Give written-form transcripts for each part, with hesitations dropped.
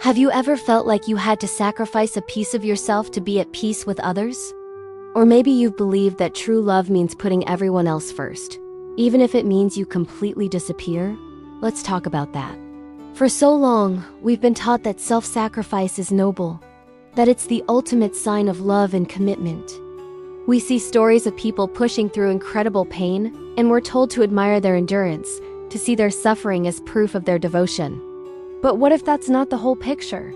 Have you ever felt like you had to sacrifice a piece of yourself to be at peace with others? Or maybe you've believed that true love means putting everyone else first, even if it means you completely disappear? Let's talk about that. For so long, we've been taught that self-sacrifice is noble, that it's the ultimate sign of love and commitment. We see stories of people pushing through incredible pain, and we're told to admire their endurance, to see their suffering as proof of their devotion. But what if that's not the whole picture?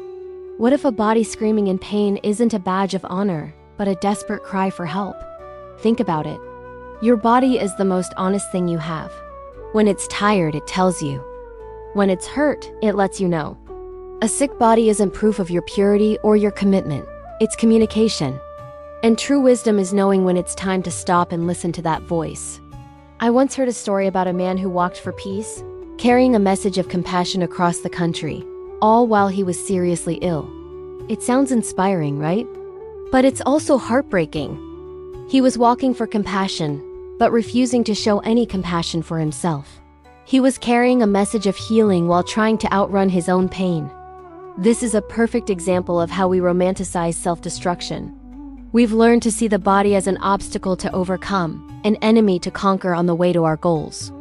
What if a body screaming in pain isn't a badge of honor, but a desperate cry for help? Think about it. Your body is the most honest thing you have. When it's tired, it tells you. When it's hurt, it lets you know. A sick body isn't proof of your purity or your commitment. It's communication. And true wisdom is knowing when it's time to stop and listen to that voice. I once heard a story about a man who walked for peace, carrying a message of compassion across the country, all while he was seriously ill. It sounds inspiring, right? But it's also heartbreaking. He was walking for compassion, but refusing to show any compassion for himself. He was carrying a message of healing while trying to outrun his own pain. This is a perfect example of how we romanticize self-destruction. We've learned to see the body as an obstacle to overcome, an enemy to conquer on the way to our goals.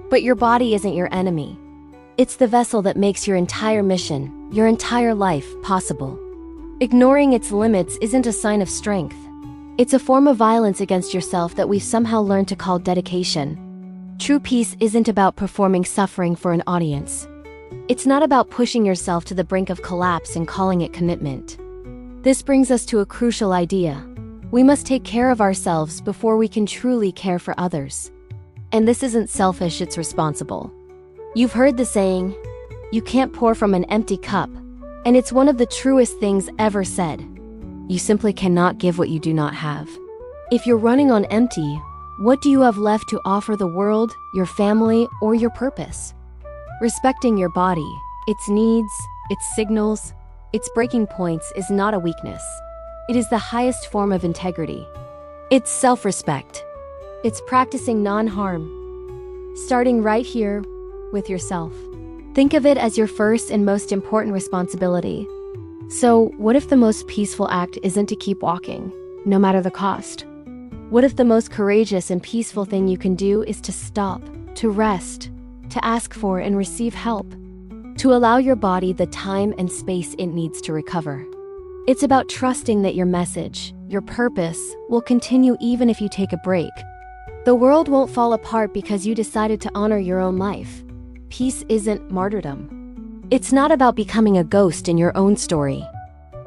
But your body isn't your enemy. It's the vessel that makes your entire mission, your entire life, possible. Ignoring its limits isn't a sign of strength. It's a form of violence against yourself that we've somehow learned to call dedication. True peace isn't about performing suffering for an audience. It's not about pushing yourself to the brink of collapse and calling it commitment. This brings us to a crucial idea. We must take care of ourselves before we can truly care for others. And this isn't selfish, it's responsible. You've heard the saying, you can't pour from an empty cup, and it's one of the truest things ever said. You simply cannot give what you do not have. If you're running on empty, what do you have left to offer the world, your family, or your purpose? Respecting your body, its needs, its signals, its breaking points is not a weakness. It is the highest form of integrity. It's self-respect. It's practicing non-harm. Starting right here with yourself. Think of it as your first and most important responsibility. So, what if the most peaceful act isn't to keep walking, no matter the cost? What if the most courageous and peaceful thing you can do is to stop, to rest, to ask for and receive help, to allow your body the time and space it needs to recover? It's about trusting that your message, your purpose, will continue even if you take a break. The world won't fall apart because you decided to honor your own life. Peace isn't martyrdom. It's not about becoming a ghost in your own story.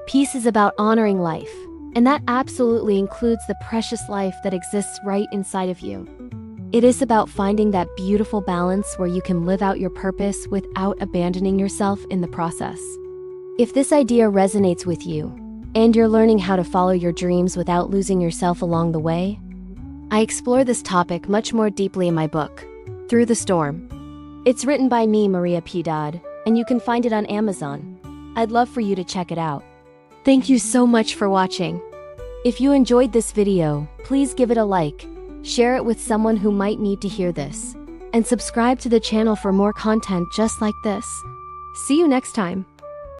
Peace is about honoring life, and that absolutely includes the precious life that exists right inside of you. It is about finding that beautiful balance where you can live out your purpose without abandoning yourself in the process. If this idea resonates with you, and you're learning how to follow your dreams without losing yourself along the way, I explore this topic much more deeply in my book, Through the Storm. It's written by me, Maria P. Dodd, and you can find it on Amazon. I'd love for you to check it out. Thank you so much for watching. If you enjoyed this video, please give it a like, share it with someone who might need to hear this, and subscribe to the channel for more content just like this. See you next time.